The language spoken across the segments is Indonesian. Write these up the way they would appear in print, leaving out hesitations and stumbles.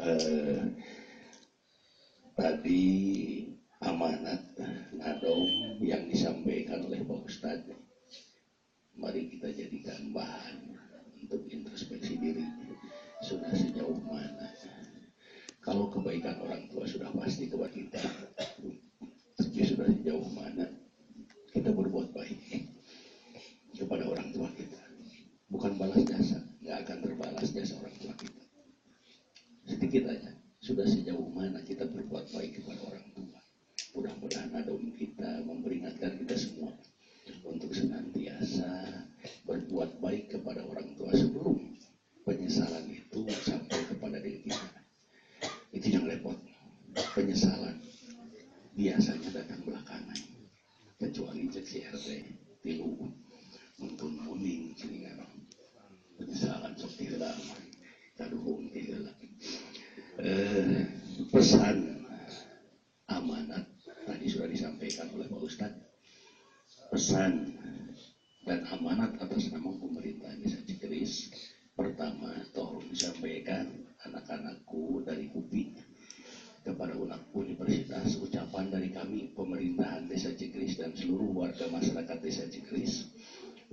Eh, Tadi amanat ngadom yang disampaikan oleh Pak Ustadz, mari kita jadikan bahan untuk introspeksi diri. Sudah sejauh mana? Kalau kebaikan orang tua sudah pasti kepada kita, tapi sudah sejauh mana kita berbuat baik kepada orang tua kita? Bukan balas jasa, nggak akan terbalas jasa orang tua kita. Sedikit aja, sudah sejauh mana kita berbuat baik kepada orang tua. Mudah-mudahan adom kita memperingatkan kita semua untuk senantiasa berbuat baik kepada orang tua sebelum penyesalan itu sampai kepada diri kita. Itu yang repot. Penyesalan biasanya datang belakangan, kecuali cek CRT tilu untuk muning celingan penyesalan sok tiheula kaduhung tiheula. Pesan amanat tadi sudah disampaikan oleh Pak Ustadz. Pesan dan amanat atas nama pemerintah Desa Cikeris, pertama tolong disampaikan anak-anakku dari UPI kepada universitas, ucapan dari kami pemerintahan Desa Cikeris dan seluruh warga masyarakat Desa Cikeris,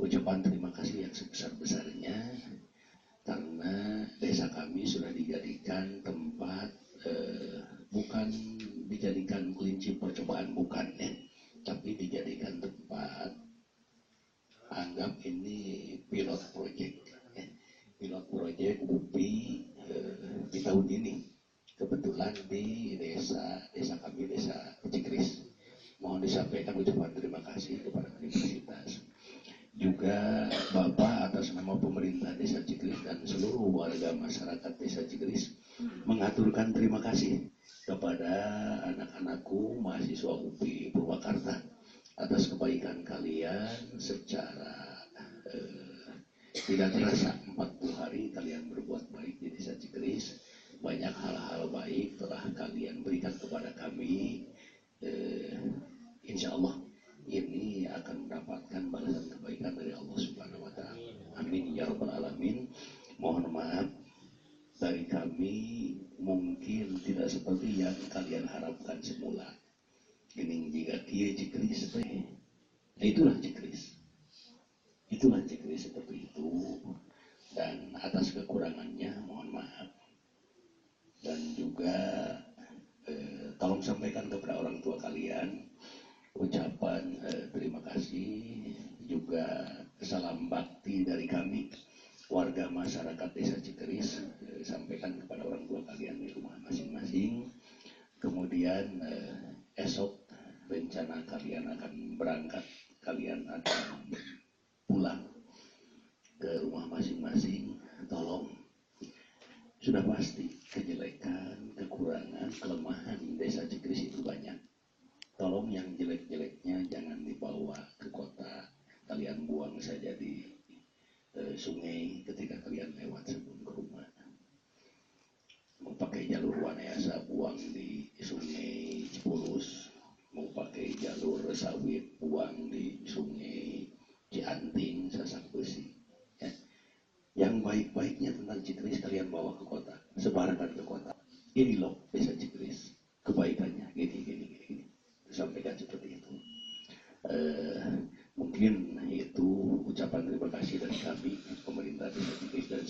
ucapan terima kasih yang sebesar-besarnya karena desa kami sudah dijadikan tempat, bukan dijadikan kelinci percobaan, bukan ya, tapi dijadikan tempat, anggap ini pilot project ya. Pilot project UPI di tahun ini kebetulan di desa kami, Desa Cikeris. Mohon disampaikan ucapan terima kasih kepada universitas, juga Bapak atas nama pemerintah Desa Cikeris dan seluruh warga masyarakat Desa Cikeris mengaturkan terima kasih kepada anak-anakku mahasiswa UPI Purwakarta atas kebaikan kalian secara tidak terasa. 40 hari kalian berbuat baik di Desa Cikeris, banyak hal-hal baik telah kalian berikan kepada kami. Insya Allah ini akan mendapatkan balasan kebaikan dari Allah Subhanahu wa Ta'ala. Amin ya Rabbal Alamin. Mohon maaf dari kami mungkin tidak seperti yang kalian harapkan semula. Ini jika kia Cikeris, itulah Cikeris. Itulah Cikeris seperti itu. Dan atas kekurangannya mohon maaf. Dan juga tolong sampaikan kepada orang tua kalian ucapan terima kasih, juga salam bakti dari kami warga masyarakat Desa Cikeris, sampaikan kepada orang tua kalian di rumah masing-masing. Kemudian esok rencana kalian akan berangkat, kalian akan pulang ke rumah masing-masing. Tolong, sudah pasti kejelekan, kekurangan, kelemahan Desa Cikeris itu banyak. Tolong yang jelek-jeleknya jangan dibawa ke kota, kalian buang saja di sungai ketika kalian lewat sebelum ke rumah. Mau pakai jalur Wanayasa, buang di sungai Cipulus. Mau pakai jalur sawit, buang di sungai Cianting, Sasak Besi ya. Yang baik-baiknya tentang Cikeris kalian bawa ke kota, sebarkan ke kota. Ini loh Desa Cikeris, kebaikannya gini. Sampaikan seperti itu. Mungkin itu ucapan terima kasih dari kami pemerintah Desa Cikeris dan